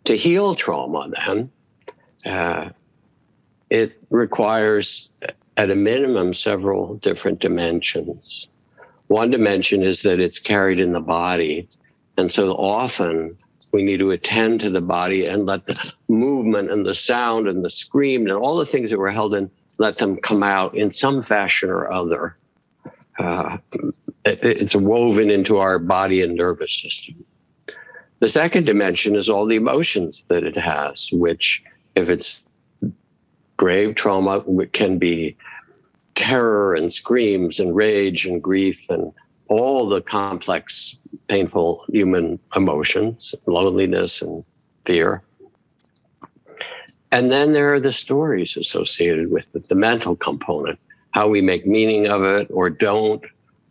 To heal trauma, then, it requires, at a minimum, several different dimensions. One dimension is that it's carried in the body. And so often we need to attend to the body and let the movement and the sound and the scream and all the things that were held in, let them come out in some fashion or other. It's woven into our body and nervous system. The second dimension is all the emotions that it has, which, if it's grave trauma, can be terror and screams and rage and grief and all the complex, painful human emotions, loneliness and fear. And then there are the stories associated with it, the mental component, how we make meaning of it or don't,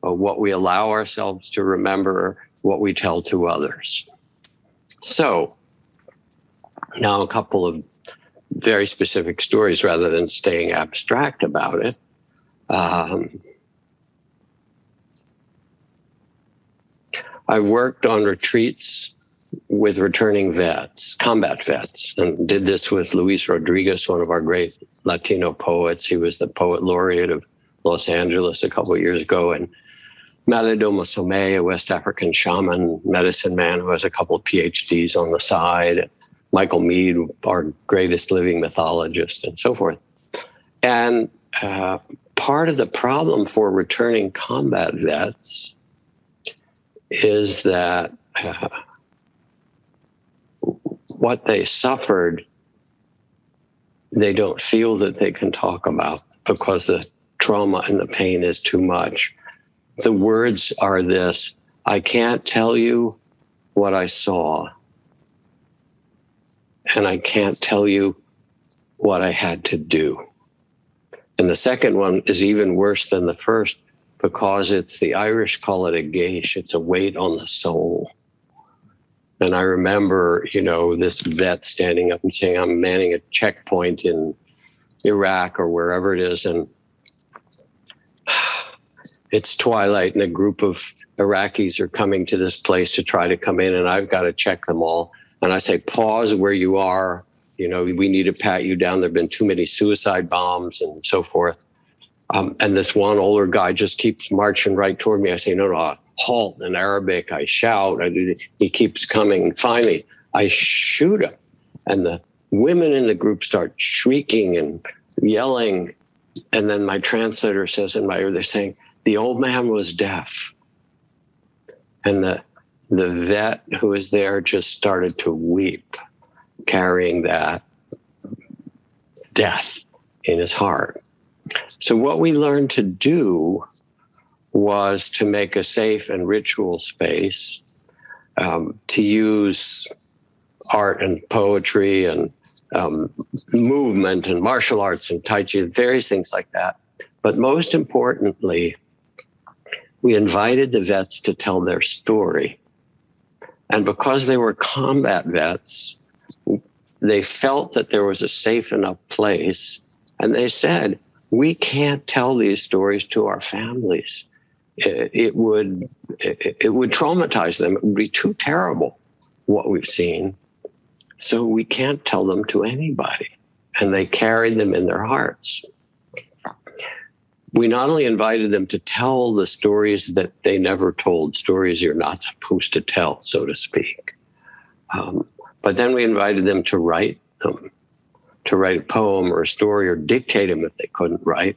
or what we allow ourselves to remember, what we tell to others. So now a couple of very specific stories rather than staying abstract about it. I worked on retreats with returning vets, combat vets, and did this with Luis Rodriguez, one of our great Latino poets. He was the poet laureate of Los Angeles a couple of years ago, and Malidoma Somé, a West African shaman, medicine man who has a couple of PhDs on the side, Michael Mead, our greatest living mythologist, and so forth. And part of the problem for returning combat vets is that what they suffered, they don't feel that they can talk about because the trauma and the pain is too much. The words are this: I can't tell you what I saw, and I can't tell you what I had to do. And the second one is even worse than the first because it's, the Irish call it a geish. It's a weight on the soul. And I remember, this vet standing up and saying, I'm manning a checkpoint in Iraq or wherever it is, and it's twilight and a group of Iraqis are coming to this place to try to come in, and I've got to check them all. And I say, pause where you are. We need to pat you down. There have been too many suicide bombs and so forth. And this one older guy just keeps marching right toward me. I say, no, halt in Arabic. I shout. He keeps coming. Finally, I shoot him. And the women in the group start shrieking and yelling. And then my translator says in my ear, they're saying, the old man was deaf. And the vet who was there just started to weep, carrying that death in his heart. So what we learned to do was to make a safe and ritual space, to use art and poetry and movement and martial arts and Tai Chi, various things like that. But most importantly, we invited the vets to tell their story. And because they were combat vets, they felt that there was a safe enough place. And they said, we can't tell these stories to our families. It would traumatize them. It would be too terrible, what we've seen. So we can't tell them to anybody. And they carried them in their hearts. We not only invited them to tell the stories that they never told, stories you're not supposed to tell, so to speak, but then we invited them to write them, to write a poem or a story or dictate them if they couldn't write.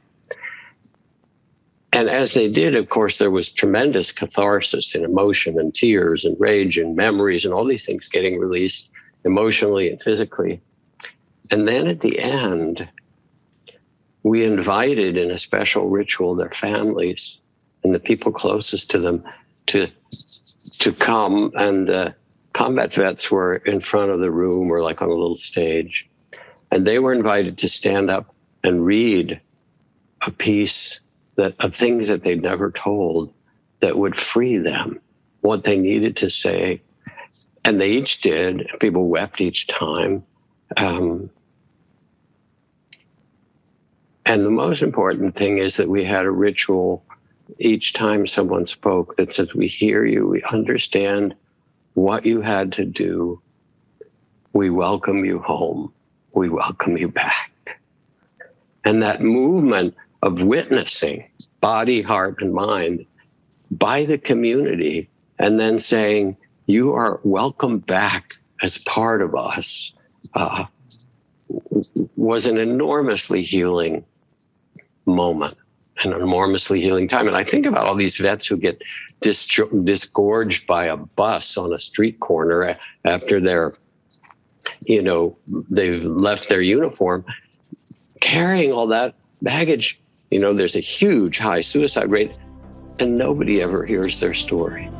And as they did, of course, there was tremendous catharsis and emotion and tears and rage and memories and all these things getting released emotionally and physically. And then at the end, we invited in a special ritual their families and the people closest to them to come. And the combat vets were in front of the room or like on a little stage. And they were invited to stand up and read a piece of things that they'd never told that would free them, what they needed to say. And they each did. People wept each time. And the most important thing is that we had a ritual each time someone spoke that says, we hear you, we understand what you had to do. we welcome you home, we welcome you back. And that movement of witnessing body, heart, and mind by the community, and then saying, you are welcome back as part of us, was an enormously healing moment, an enormously healing time. And I think about all these vets who get disgorged by a bus on a street corner after they've left their uniform, carrying all that baggage. There's a huge high suicide rate, and nobody ever hears their story.